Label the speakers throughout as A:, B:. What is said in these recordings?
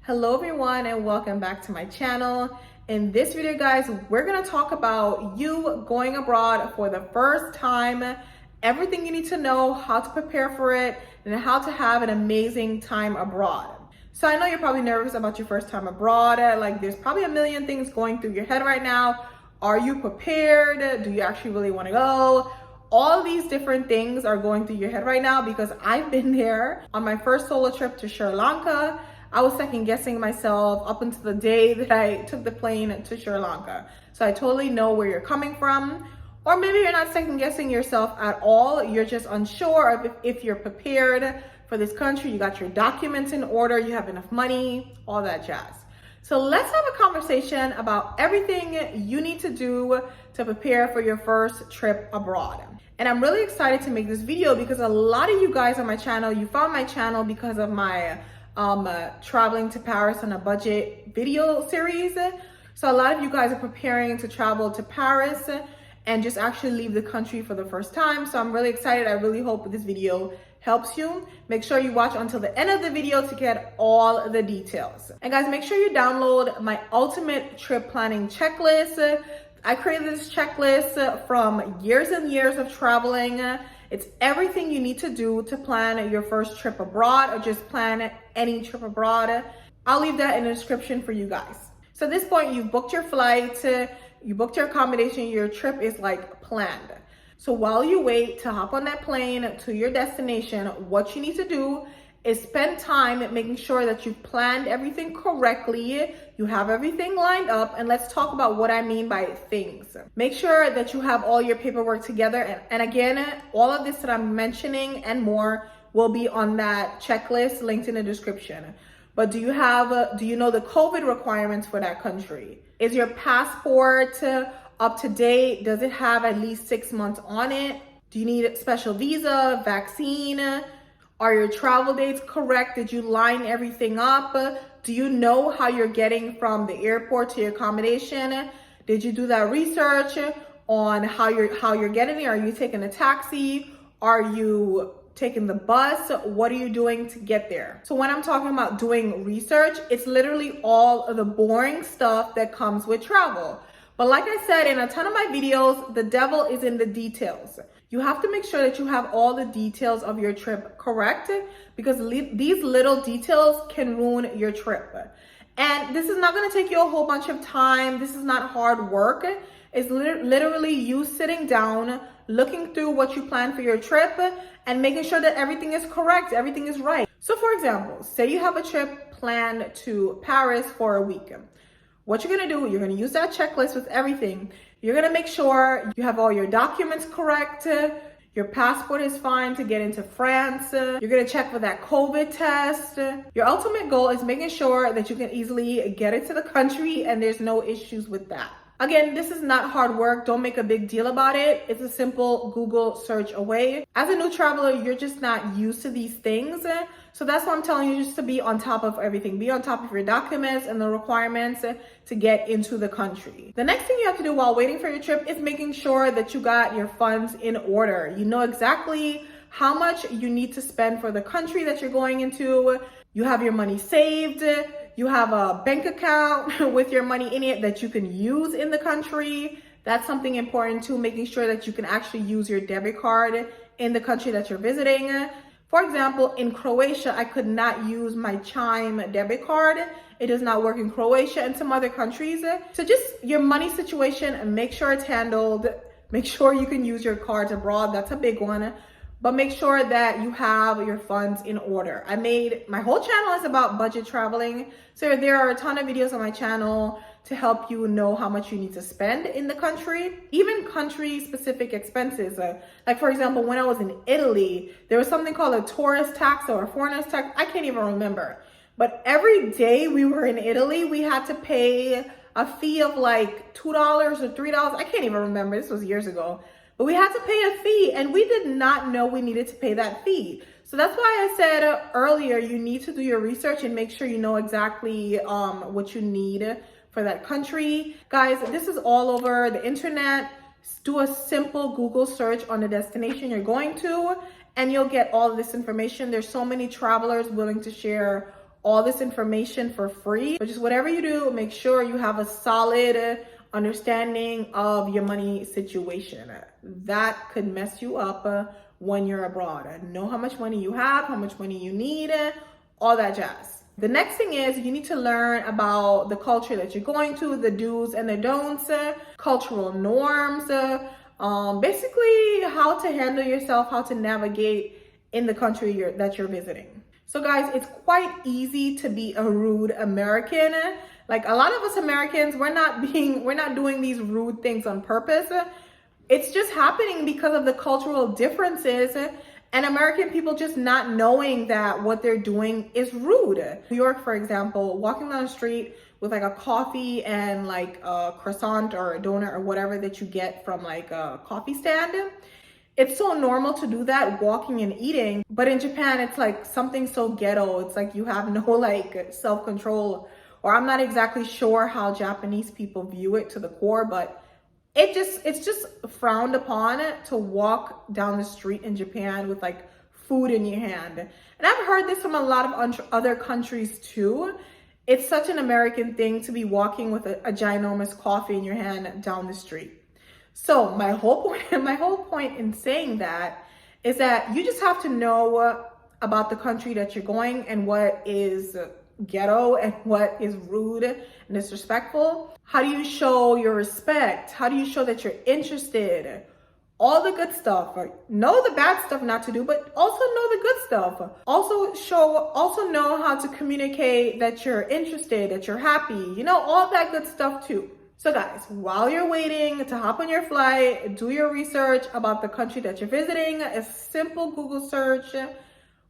A: Hello everyone and welcome back to my channel. In this video guys, we're going to talk about you going abroad for the first time, everything you need to know, how to prepare for it, and how to have an amazing time abroad. So I know you're probably nervous about your first time abroad. Like there's probably a million things going through your head right now. Are you prepared? Do you actually really want to go? All these different things are going through your head right now because I've been there on my first solo trip to Sri Lanka. I was second guessing myself up until the day that I took the plane to Sri Lanka. So I totally know where you're coming from. Or maybe you're not second guessing yourself at all. You're just unsure of if you're prepared for this country. You got your documents in order, you have enough money, all that jazz. So let's have a conversation about everything you need to do to prepare for your first trip abroad. And I'm really excited to make this video because a lot of you guys on my channel, you found my channel because of my traveling to Paris on a budget video series. So a lot of you guys are preparing to travel to Paris and just actually leave the country for the first time. So I'm really excited. I really hope this video helps you. Make sure you watch until the end of the video to get all the details. And guys, make sure you download my ultimate trip planning checklist. I created this checklist from years and years of traveling. It's everything you need to do to plan your first trip abroad or just plan any trip abroad. I'll leave that in the description for you guys. So at this point, you've booked your flight, you booked your accommodation, your trip is like planned. So while you wait to hop on that plane to your destination, what you need to do is spend time making sure that you've planned everything correctly, you have everything lined up, and let's talk about what I mean by things. Make sure that you have all your paperwork together, and again, all of this that I'm mentioning and more will be on that checklist linked in the description. But do you know the COVID requirements for that country? Is your passport up to date? Does it have at least 6 months on it? Do you need a special visa, vaccine? Are your travel dates correct? Did you line everything up? Do you know how you're getting from the airport to your accommodation? Did you do that research on how you're getting there? Are you taking a taxi? Are you taking the bus? What are you doing to get there? So when I'm talking about doing research, it's literally all of the boring stuff that comes with travel. But like I said in a ton of my videos, the devil is in the details. You have to make sure that you have all the details of your trip correct because these little details can ruin your trip. And this is not going to take you a whole bunch of time. This is not hard work. It's literally you sitting down, looking through what you plan for your trip and making sure that everything is correct, everything is right. So for example, say you have a trip planned to Paris for a week. What you're gonna do, you're gonna use that checklist with everything. You're gonna make sure you have all your documents correct. Your passport is fine to get into France. You're gonna check for that COVID test. Your ultimate goal is making sure that you can easily get into the country and there's no issues with that. Again, this is not hard work. Don't make a big deal about it. It's a simple Google search away. As a new traveler, you're just not used to these things. So that's why I'm telling you just to be on top of everything. Be on top of your documents and the requirements to get into the country. The next thing you have to do while waiting for your trip is making sure that you got your funds in order. You know exactly how much you need to spend for the country that you're going into. You have your money saved. You have a bank account with your money in it that you can use in the country. That's something important too, making sure that you can actually use your debit card in the country that you're visiting. For example, in Croatia, I could not use my Chime debit card. It does not work in Croatia and some other countries. So just your money situation and make sure it's handled. Make sure you can use your cards abroad. That's a big one. But make sure that you have your funds in order. My whole channel is about budget traveling. So there are a ton of videos on my channel to help you know how much you need to spend in the country, even country specific expenses. Like for example, when I was in Italy, there was something called a tourist tax or a foreigner's tax. I can't even remember. But every day we were in Italy, we had to pay a fee of like $2 or $3. I can't even remember. This was years ago. But we had to pay a fee and we did not know we needed to pay that fee. So that's why I said earlier, you need to do your research and make sure you know exactly what you need for that country. Guys, this is all over the internet. Do a simple Google search on the destination you're going to and you'll get all of this information. There's so many travelers willing to share all this information for free. But just whatever you do, make sure you have a solid understanding of your money situation. That could mess you up when you're abroad. Know how much money you have, how much money you need, all that jazz. The next thing is you need to learn about the culture that you're going to, the do's and the don'ts, cultural norms, basically how to handle yourself, how to navigate in the country that you're visiting. So guys, it's quite easy to be a rude American. Like a lot of us Americans, we're not doing these rude things on purpose. It's just happening because of the cultural differences and American people just not knowing that what they're doing is rude. New York, for example, walking down the street with like a coffee and like a croissant or a donut or whatever that you get from like a coffee stand. It's so normal to do that, walking and eating. But in Japan, it's like something so ghetto. It's like you have no like self-control, or I'm not exactly sure how Japanese people view it to the core, but it's just frowned upon to walk down the street in Japan with like food in your hand. And I've heard this from a lot of other countries too. It's such an American thing to be walking with a ginormous coffee in your hand down the street. So my whole point in saying that is that you just have to know about the country that you're going and what is ghetto and what is rude and disrespectful. How do you show your respect? How do you show that you're interested? All the good stuff. Know the bad stuff not to do, but also know the good stuff. Also know how to communicate that you're interested, that you're happy, all that good stuff too. So guys, while you're waiting to hop on your flight, do your research about the country that you're visiting. A simple Google search,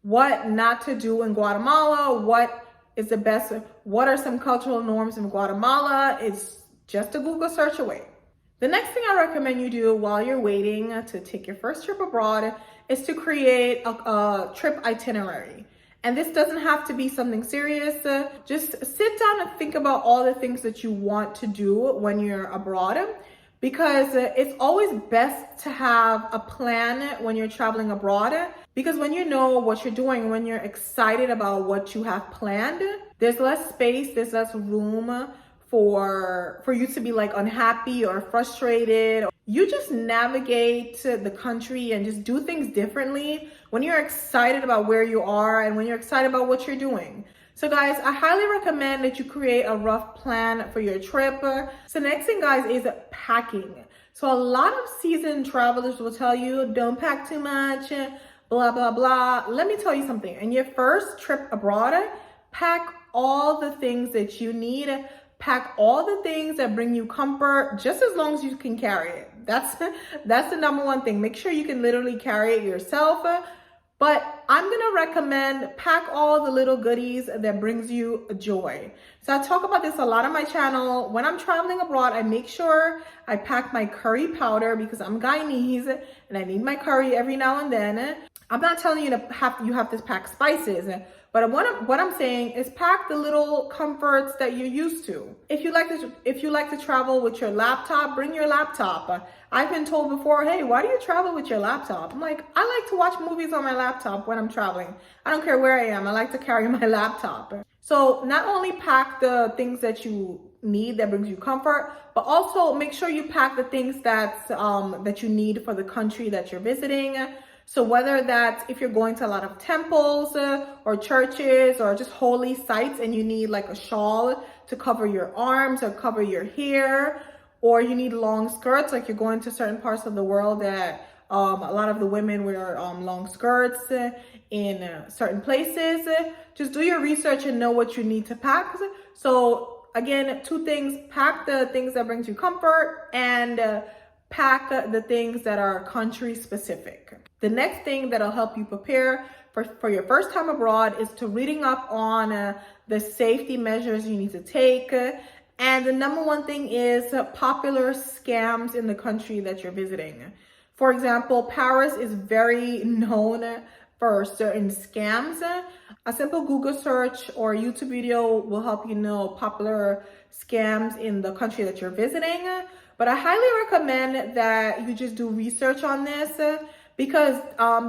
A: what not to do in Guatemala, what is the best, what are some cultural norms in Guatemala? It's just a Google search away. The next thing I recommend you do while you're waiting to take your first trip abroad is to create a trip itinerary. And this doesn't have to be something serious. Just sit down and think about all the things that you want to do when you're abroad, because it's always best to have a plan when you're traveling abroad, because when you know what you're doing, when you're excited about what you have planned, there's less space, there's less room for you to be like unhappy or frustrated. You just navigate the country and just do things differently when you're excited about where you are and when you're excited about what you're doing. So guys, I highly recommend that you create a rough plan for your trip. So next thing guys is packing. So a lot of seasoned travelers will tell you, don't pack too much, blah, blah, blah. Let me tell you something. In your first trip abroad, pack all the things that you need. Pack all the things that bring you comfort, just as long as you can carry it. That's the number one thing. Make sure you can literally carry it yourself. But I'm gonna recommend pack all the little goodies that brings you joy. So I talk about this a lot on my channel. When I'm traveling abroad, I make sure I pack my curry powder because I'm Guyanese and I need my curry every now and then. I'm not telling you you have to pack spices, but what I'm saying is pack the little comforts that you're used to. If you like to travel with your laptop, bring your laptop. I've been told before, hey, why do you travel with your laptop? I'm like, I like to watch movies on my laptop when I'm traveling. I don't care where I am. I like to carry my laptop. So not only pack the things that you need that brings you comfort, but also make sure you pack the things that you need for the country that you're visiting. So whether that's if you're going to a lot of temples or churches or just holy sites and you need like a shawl to cover your arms or cover your hair, or you need long skirts, like you're going to certain parts of the world that a lot of the women wear long skirts in certain places. Just do your research and know what you need to pack. So again, two things: pack the things that brings you comfort and pack the things that are country specific. The next thing that'll help you prepare for your first time abroad is to reading up on the safety measures you need to take. And the number one thing is popular scams in the country that you're visiting. For example, Paris is very known for certain scams. A simple Google search or YouTube video will help you know popular scams in the country that you're visiting. But I highly recommend that you just do research on this because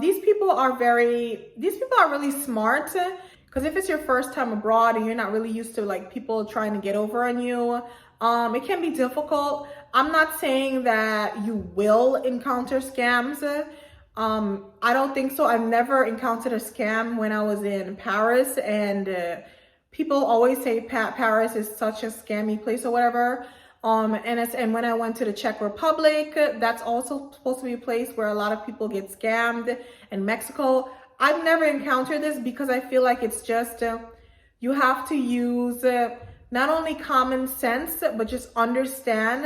A: these people are really smart. Because if it's your first time abroad and you're not really used to like people trying to get over on you, it can be difficult. I'm not saying that you will encounter scams. I don't think so. I've never encountered a scam when I was in Paris, and people always say Paris is such a scammy place or whatever. And when I went to the Czech Republic, that's also supposed to be a place where a lot of people get scammed. And Mexico, I've never encountered this because I feel like it's just, you have to use not only common sense, but just understand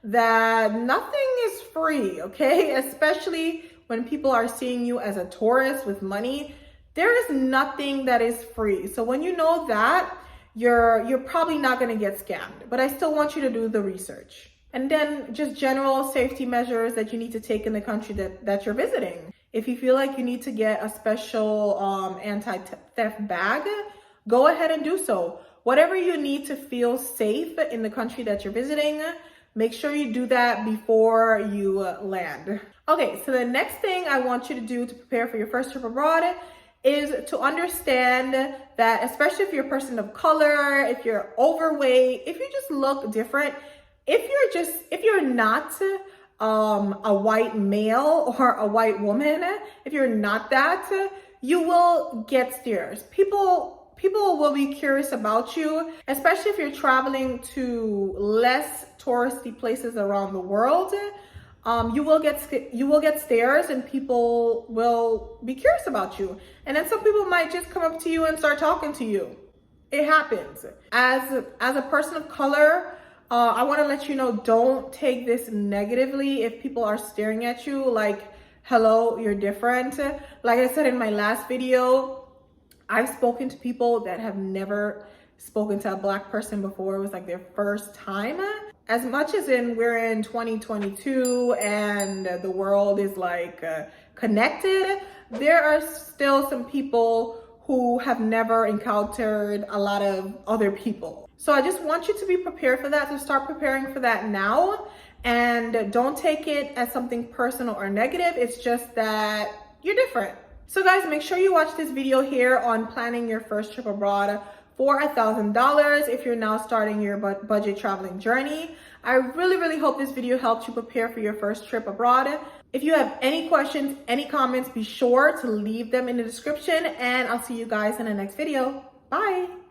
A: that nothing is free, okay? Especially when people are seeing you as a tourist with money, there is nothing that is free. So when you know that, you're probably not going to get scammed, but I still want you to do the research. And then just general safety measures that you need to take in the country that you're visiting. If you feel like you need to get a special anti-theft bag, go ahead and do so. Whatever you need to feel safe in the country that you're visiting, make sure you do that before you land. Okay, so the next thing I want you to do to prepare for your first trip abroad is to understand that, especially if you're a person of color, if you're overweight, if you just look different, if you're not a white male or a white woman, if you're not that, you will get stares. People will be curious about you, especially if you're traveling to less touristy places around the world. You will get stares, and people will be curious about you. And then some people might just come up to you and start talking to you. It happens. As a person of color, I want to let you know, don't take this negatively if people are staring at you like, hello, you're different. Like I said in my last video, I've spoken to people that have never spoken to a Black person before. It was like their first time. As much as we're in 2022 and the world is like connected, there are still some people who have never encountered a lot of other people. So I just want you to be prepared for that, to start preparing for that now. And don't take it as something personal or negative. It's just that you're different. So guys, make sure you watch this video here on planning your first trip abroad for $1,000 if you're now starting your budget traveling journey. I really hope this video helped you prepare for your first trip abroad. If you have any questions, any comments, be sure to leave them in the description, and I'll see you guys in the next video. Bye.